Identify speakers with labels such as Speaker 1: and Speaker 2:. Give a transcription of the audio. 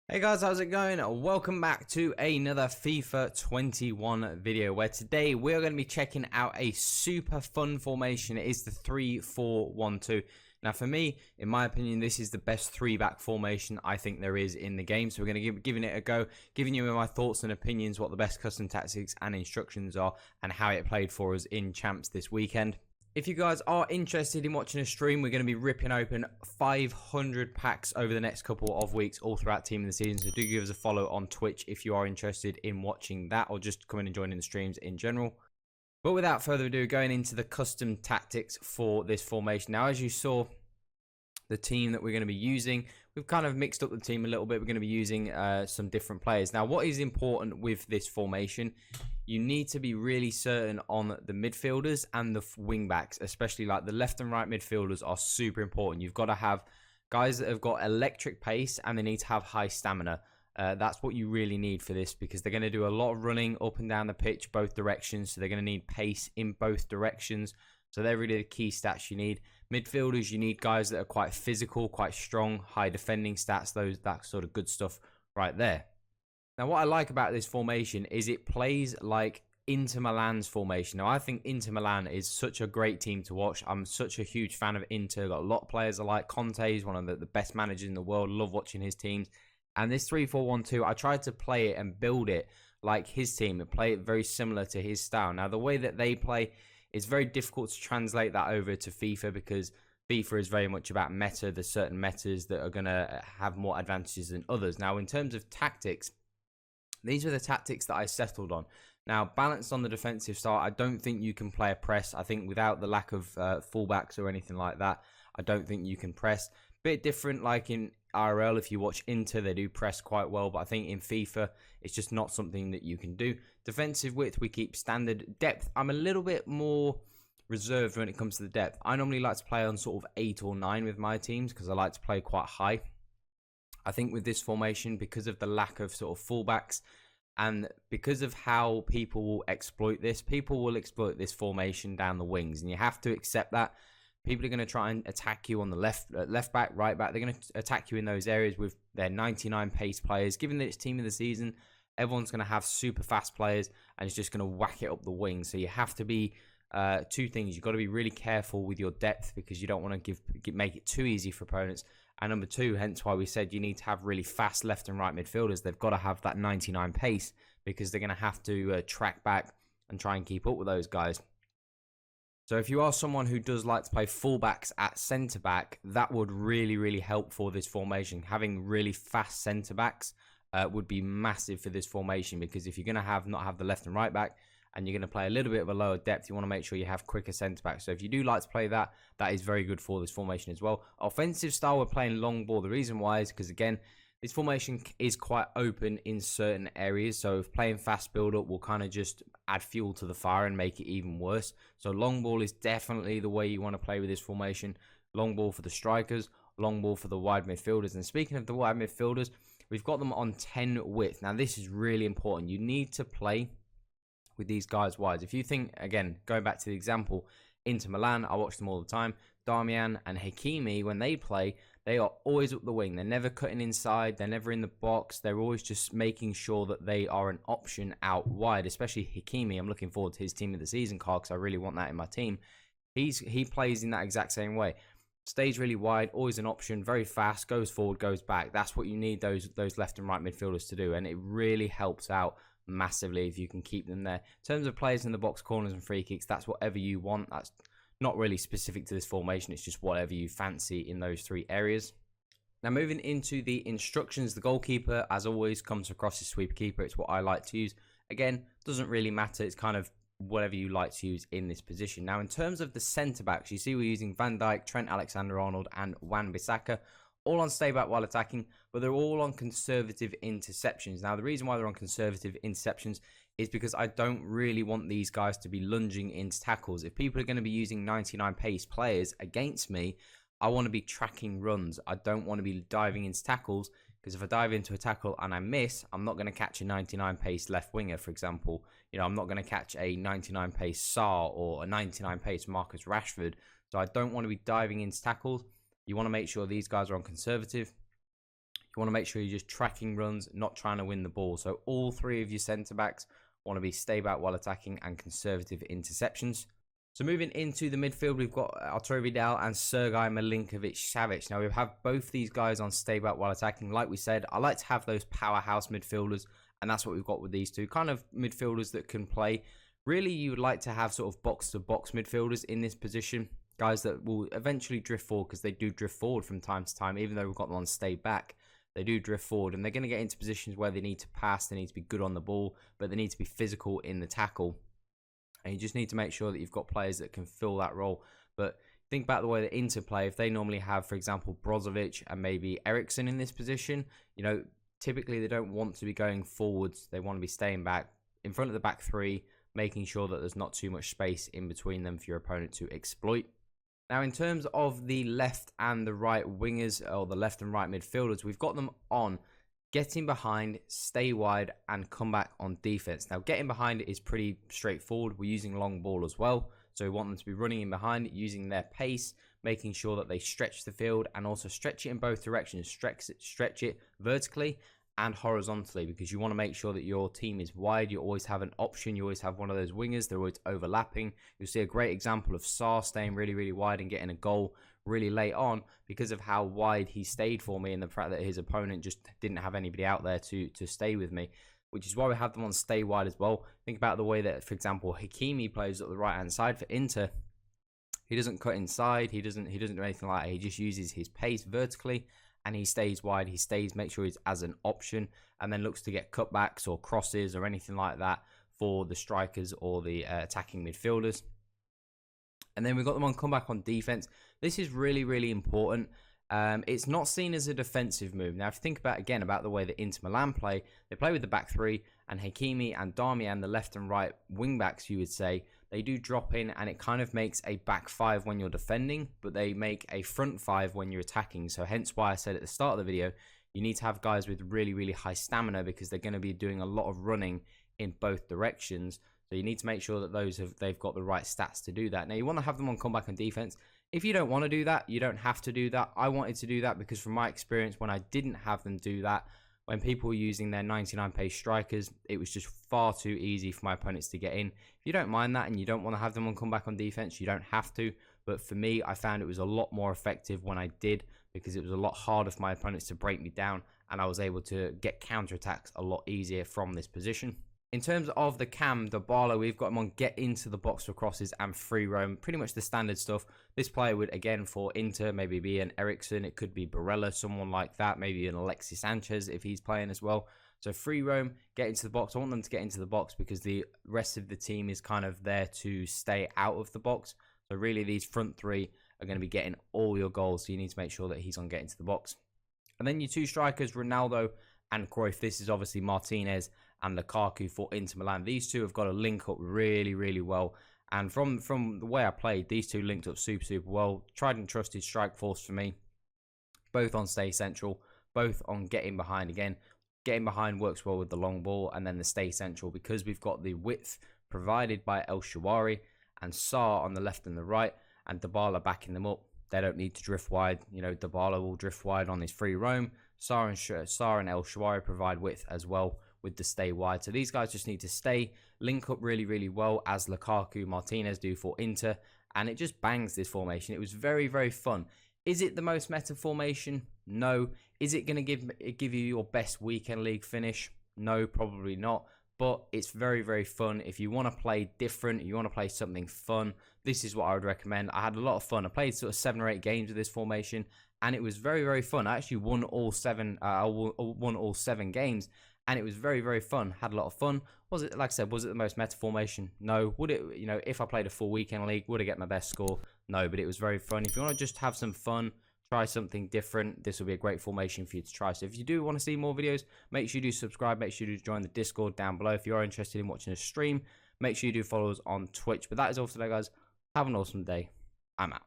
Speaker 1: Hey guys, how's it going? Welcome back to another FIFA 21 video where today we're going to be checking out a super fun formation. It is the 3-4-1-2. Now for me, in my opinion, this is the best 3-back formation I think there is in the game. So we're going to be giving it a go, giving you my thoughts and opinions, what the best custom tactics and instructions are, and how it played for us in Champs this weekend. If you guys are interested in watching a stream, we're going to be ripping open 500 packs over the next couple of weeks all throughout Team of the Season. So do give us a follow on Twitch if you are interested in watching that or just come in and join in the streams in general. But without further ado, going into the custom tactics for this formation. Now, as you saw, the team that we're going to be using, we've kind of mixed up the team a little bit. We're going to be using some different players. Now, what is important with this formation, you need to be really certain on the midfielders and the wing backs, especially like the left and right midfielders are super important. You've got to have guys that have got electric pace and they need to have high stamina. That's what you really need for this because they're going to do a lot of running up and down the pitch, both directions. So they're going to need pace in both directions. So they're really the key stats you need. Midfielders, you need guys that are quite physical, quite strong, high defending stats, that sort of good stuff right there. Now, what I like about this formation is it plays like Inter Milan's formation. Now, I think Inter Milan is such a great team to watch. I'm such a huge fan of Inter. Got a lot of players I like. Conte is one of the best managers in the world. Love watching his teams. And this 3-4-1-2, I tried to play it and build it like his team and play it very similar to his style. Now, the way that they play, it's very difficult to translate that over to FIFA because FIFA is very much about meta. There's certain metas that are going to have more advantages than others. Now, in terms of tactics, these are the tactics that I settled on. Now, balanced on the defensive style, I don't think you can play a press. I think without the lack of fullbacks or anything like that, I don't think you can press. Bit different like in IRL. If you watch Inter, they do press quite well. But I think in FIFA, it's just not something that you can do. Defensive width, we keep standard. Depth, I'm a little bit more reserved when it comes to the depth. I normally like to play on sort of 8 or 9 with my teams because I like to play quite high. I think with this formation, because of the lack of sort of fullbacks and because of how people will exploit this formation down the wings. And you have to accept that. People are going to try and attack you on the left back, right back. They're going to attack you in those areas with their 99 pace players. Given that it's Team of the Season, everyone's going to have super fast players and it's just going to whack it up the wing. So you have to be two things. You've got to be really careful with your depth because you don't want to make it too easy for opponents. And number two, hence why we said you need to have really fast left and right midfielders. They've got to have that 99 pace because they're going to have to track back and try and keep up with those guys. So if you are someone who does like to play fullbacks at centre-back, that would really, really help for this formation. Having really fast centre-backs would be massive for this formation because if you're going to not have the left and right back and you're going to play a little bit of a lower depth, you want to make sure you have quicker centre-backs. So if you do like to play that, that is very good for this formation as well. Offensive style, we're playing long ball. The reason why is because, again, this formation is quite open in certain areas. So if playing fast build-up will kind of just add fuel to the fire and make it even worse. So long ball is definitely the way you want to play with this formation. Long ball for the strikers, long ball for the wide midfielders. And speaking of the wide midfielders, we've got them on 10 width. Now, this is really important. You need to play with these guys wide. If you think, again, going back to the example, Inter Milan, I watch them all the time. Darmian and Hakimi, when they play, they are always up the wing. They're never cutting inside. They're never in the box. They're always just making sure that they are an option out wide, especially Hakimi. I'm looking forward to his Team of the Season card because I really want that in my team. He plays in that exact same way. Stays really wide, always an option, very fast, goes forward, goes back. That's what you need those left and right midfielders to do, and it really helps out massively if you can keep them there. In terms of players in the box, corners and free kicks, that's whatever you want. That's not really specific to this formation. It's just whatever you fancy in those 3 areas. Now, moving into the instructions, the goalkeeper, as always, comes across as sweeper keeper. It's what I like to use. Again, doesn't really matter. It's kind of whatever you like to use in this position. Now, in terms of the centre-backs, you see we're using Van Dijk, Trent Alexander-Arnold, and Wan-Bissaka. All on stay back while attacking, but they're all on conservative interceptions. Now, the reason why they're on conservative interceptions is because I don't really want these guys to be lunging into tackles. If people are going to be using 99 pace players against me, I want to be tracking runs. I don't want to be diving into tackles because if I dive into a tackle and I miss, I'm not going to catch a 99 pace left winger, for example. You know, I'm not going to catch a 99 pace Sarr or a 99 pace Marcus Rashford. So I don't want to be diving into tackles. You want to make sure these guys are on conservative. You want to make sure you're just tracking runs, not trying to win the ball. So all three of your centre-backs want to be stay back while attacking and conservative interceptions. So moving into the midfield, we've got Arturo Vidal and Sergej Milinkovic-Savic. Now we have both these guys on stay back while attacking. Like we said, I like to have those powerhouse midfielders, and that's what we've got with these two. Kind of midfielders that can play. Really, you would like to have sort of box-to-box midfielders in this position. Guys that will eventually drift forward, because they do drift forward from time to time, even though we've got them on stay back. They do drift forward, and they're going to get into positions where they need to pass, they need to be good on the ball, but they need to be physical in the tackle. And you just need to make sure that you've got players that can fill that role. But think about the way that Inter play. If they normally have, for example, Brozovic and maybe Eriksen in this position, you know, typically they don't want to be going forwards. They want to be staying back in front of the back three, making sure that there's not too much space in between them for your opponent to exploit. Now, in terms of the left and the right wingers, or the left and right midfielders, we've got them on getting behind, stay wide, and come back on defense. Now, getting behind is pretty straightforward. We're using long ball as well. So we want them to be running in behind, using their pace, making sure that they stretch the field, and also stretch it in both directions. Stretch it vertically and horizontally, because you want to make sure that your team is wide. You always have an option. You always have one of those wingers. They're always overlapping. You'll see a great example of Sarr staying really, really wide and getting a goal really late on because of how wide he stayed for me, and the fact that his opponent just didn't have anybody out there to stay with me, which is why we have them on stay wide as well. Think about the way that, for example, Hakimi plays at the right hand side for Inter. He doesn't cut inside. He doesn't do anything like that. He just uses his pace vertically, and he stays wide. He stays, make sure he's as an option, and then looks to get cutbacks or crosses or anything like that for the strikers or the attacking midfielders. And then we've got them on comeback on defense. This is really, really important. It's not seen as a defensive move. Now, if you think about the way that Inter Milan play, they play with the back three, and Hakimi and Darmian, the left and right wing backs, you would say, they do drop in, and it kind of makes a back five when you're defending, but they make a front five when you're attacking. So hence why I said at the start of the video, you need to have guys with really, really high stamina, because they're going to be doing a lot of running in both directions. So you need to make sure that they've got the right stats to do that. Now, you want to have them on comeback and defense. If you don't want to do that, you don't have to do that. I wanted to do that because from my experience, when I didn't have them do that, when people were using their 99 pace strikers, it was just far too easy for my opponents to get in. If you don't mind that and you don't want to have them on comeback on defense, you don't have to. But for me, I found it was a lot more effective when I did, because it was a lot harder for my opponents to break me down, and I was able to get counterattacks a lot easier from this position. In terms of the cam, Dybala, we've got him on get into the box for crosses and free roam. Pretty much the standard stuff. This player would, again, for Inter, maybe be an Eriksen. It could be Barella, someone like that. Maybe an Alexis Sanchez if he's playing as well. So free roam, get into the box. I want them to get into the box because the rest of the team is kind of there to stay out of the box. So really, these front three are going to be getting all your goals. So you need to make sure that he's on get into the box. And then your two strikers, Ronaldo and Cruyff. This is obviously Martinez and Lukaku for Inter Milan. These two have got to link up really, really well. And from the way I played, these two linked up super, super well. Tried and trusted strike force for me. Both on stay central, both on getting behind. Again, getting behind works well with the long ball, and then the stay central, because we've got the width provided by El Shaarawy and Sarr on the left and the right, and Dybala backing them up. They don't need to drift wide. You know, Dybala will drift wide on his free roam. Sarr and El Shaarawy provide width as well with the stay wide. So these guys just need to stay, link up really, really well, as Lukaku, Martinez do for Inter, and it just bangs this formation. It was very, very fun. Is it the most meta formation? No. Is it going to give you your best weekend league finish? No, probably not. But it's very, very fun. If you want to play different, you want to play something fun, this is what I would recommend. I had a lot of fun. I played sort of 7 or 8 games of this formation, and it was very, very fun. I actually won all 7. I won all 7 games, and it was very, very fun. Had a lot of fun. Was it, like I said, was it the most meta formation? No. Would it, you know, if I played a full weekend league, would I get my best score? No, but it was very fun. If you want to just have some fun, try something different, this will be a great formation for you to try. So if you do want to see more videos, make sure you do subscribe. Make sure you do join the Discord down below. If you are interested in watching a stream, make sure you do follow us on Twitch. But that is all for today, guys. Have an awesome day. I'm out.